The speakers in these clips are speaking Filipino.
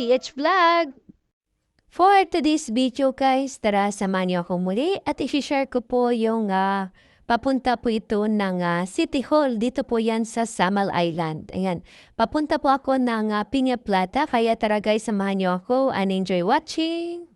PH Vlog! For today's video guys, tara samahan niyo ako muli at i-share ko po yung papunta po ito ng City Hall. Dito po yan sa Samal Island. Ayan, papunta po ako ng Piña Plata. Kaya tara guys, samahan niyo ako and enjoy watching!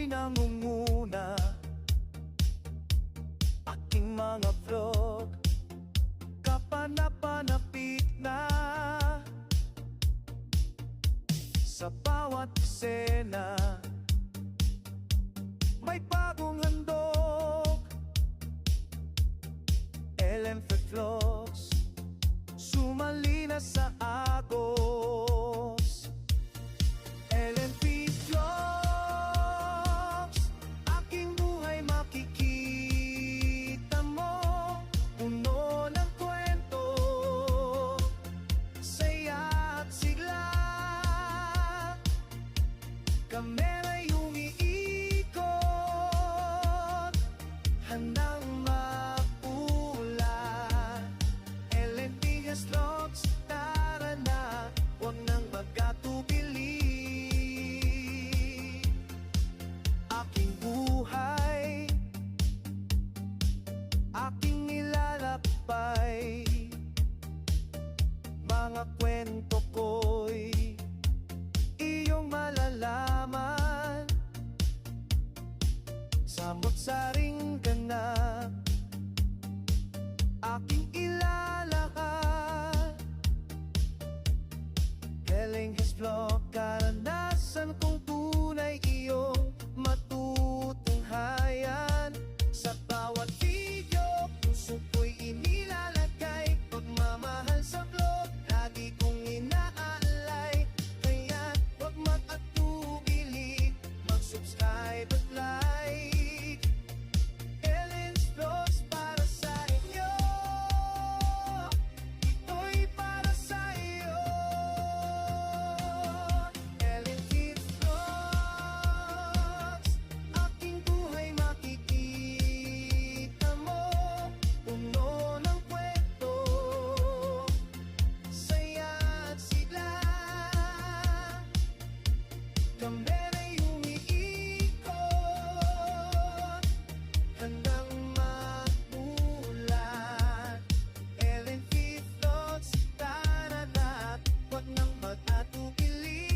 Nangunguna aking mga vlog, kapanapanapit na sa bawat eksena. May bagong handog, LMF Vlogs, sumali na sa Agos. LMF Vlogs, aking buhay makikita mo, puno ng kwento, saya at sigla. Kamera'y umiikot, handang mapula. LMF Vlogs, tara na, huwag nang magkatubili. Aking buhay, aking nilalakbay, mga kwento ko'y iyong malalaman. Samot-saring ganap, aking ilalakad. Kelenghes Vlog, karanasan kong tunay iyong matutunghayan. Sa bawat video, puso ko'y inilalagay. Pagmamahal sa vlog, lagi kong inaalay. Kaya huwag mag-atubili, mag-subscribe at like. Ellen's Vlogs para sa inyo, ito'y para sa iyo. LMF Vlogs, aking buhay makikita mo, puno ng kwento, saya at sigla. Kamera'y umiikot, handang magmulat. LMF Vlogs, tara na, huwag nang mag-atubili.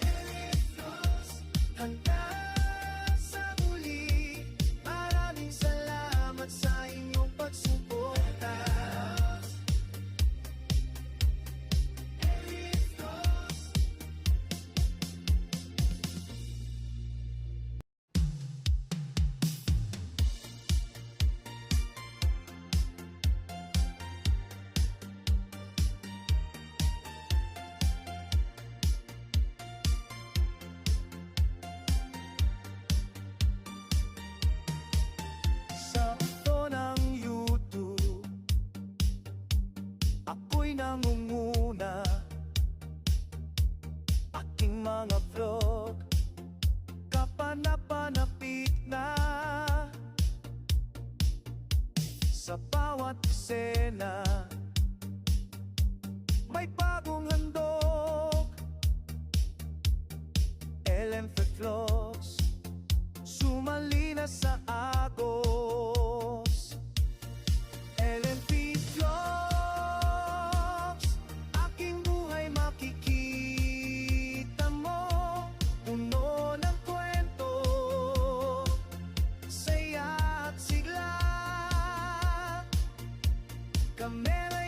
LMF Vlogs, hanggang sa muli, maraming salamat sa inyong pagsuporta. LMF Vlogs. Sa ito ng YouTube, ako'y nangunguna, aking mga vlog, kapanapanapit na sa bawat eksena. May bagong handog, LMF Vlogs, sumali na sa Agos. LMF Vlogs, aking buhay makikita mo, puno ng kwento, saya at sigla. Kamera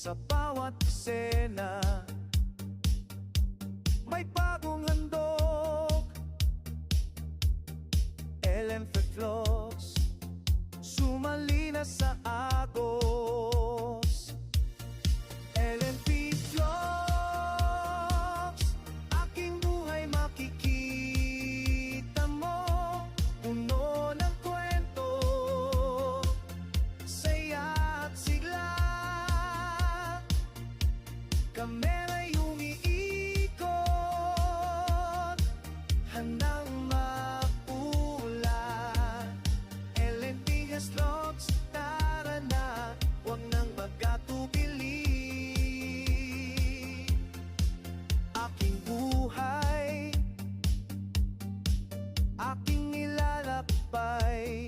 Sa bawat eksena may bagong handog. Ellen Vlogs sumali na sa agos. Ellen Vlogs, aking buhay makikita mo. Puno ng kwento, saya at sigla. Kamera'y umiikot, handang mapula. Ellen Vlogs, tara na, huwag nang magkatubili. Aking buhay, aking nilalakbay.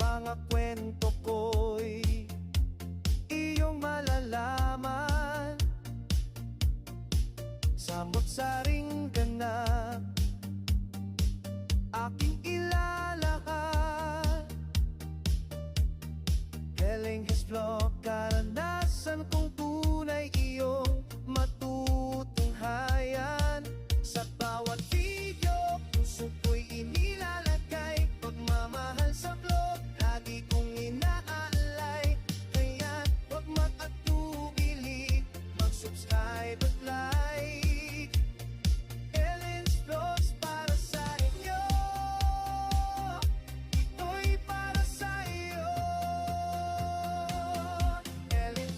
Mga kwento ko'y iyong malalaman. Samot-saring ganap, aking ilalakad. Galing Vlog, karanasan kong tunay iyong matutunghayan. Sa bawat video, puso ko'y inilalagay. Pagmamahal sa vlog, lagi kong inaalay. Kaya huwag mag-atubili, mag-subscribe at like. Ellen's Vlogs para sa inyo, ito'y para sa iyo. Ellen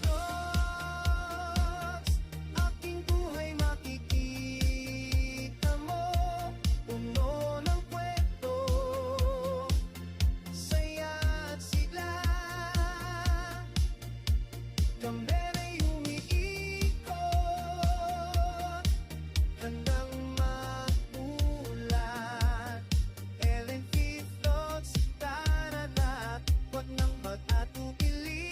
Vlogs, aking buhay makikita mo. Puno ng kwento, saya at sigla. Kamera'y umiikot, handang magulat. Ellen Vlogs, tara na, huwag nang mag-atubili.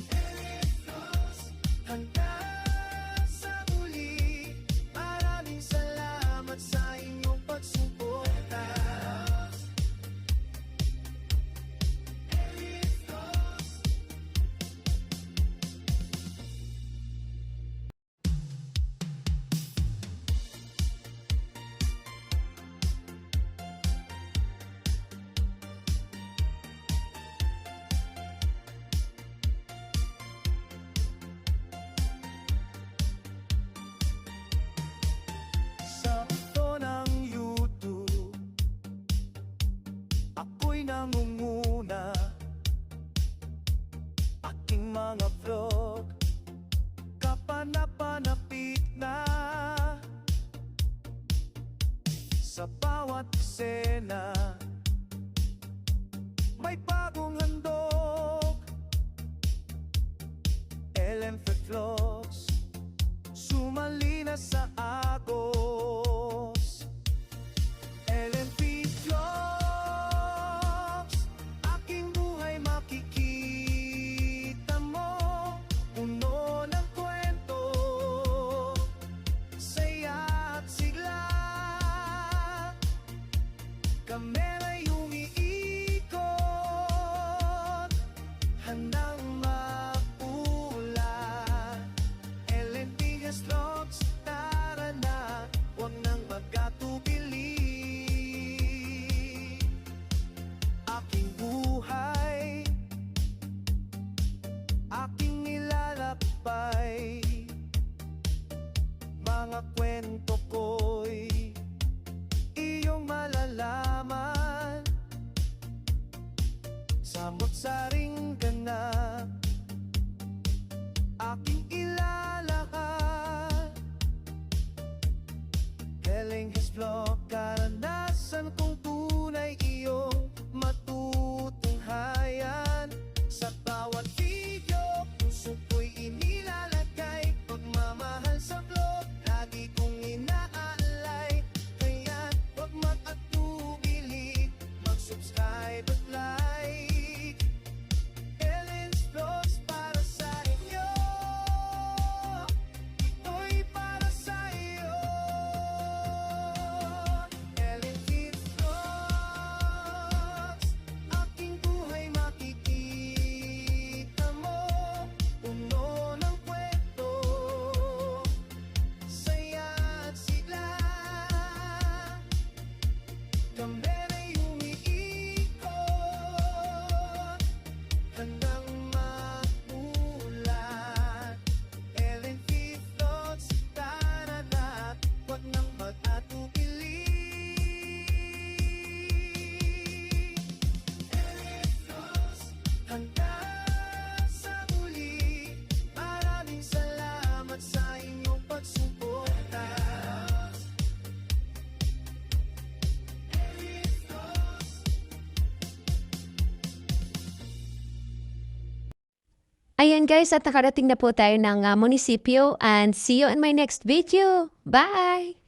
Ellen Vlogs, hanggang sa muli. Maraming salamat sa inyong pagsuporta. Ellen Vlogs. Sa mundo ng YouTube, ako'y nangunguna. Aking mga vlog, kapanapanapit na. Sa bawat eksena may bagong handog. Ellen Vlogs sumali na sa agos. Ellen Vlogs, aking buhay makikita mo. Puno ng kwento, saya at sigla. Kamera'y umiikot, handang mapula. Ellen Vlogs, tara na, huwag nang magkatubili. Aking buhay, aking nilalakbay. Mga kwento ko'y iyong malalaman. Samot-saring ganap, aking ilalakad. Galing Vlog, karanasan kong tunay iyong matutunghayan. Sa bawat video, puso ko'y inilalagay. Pagmamahal sa vlog, lagi kong inaalay. Kaya huwag mag-atubili, mag-subscribe at like. Ellen's Vlogs para sa inyo, ito'y para sa iyo. Ayan guys, at nakarating na po tayo ng munisipyo and see you in my next video. Bye!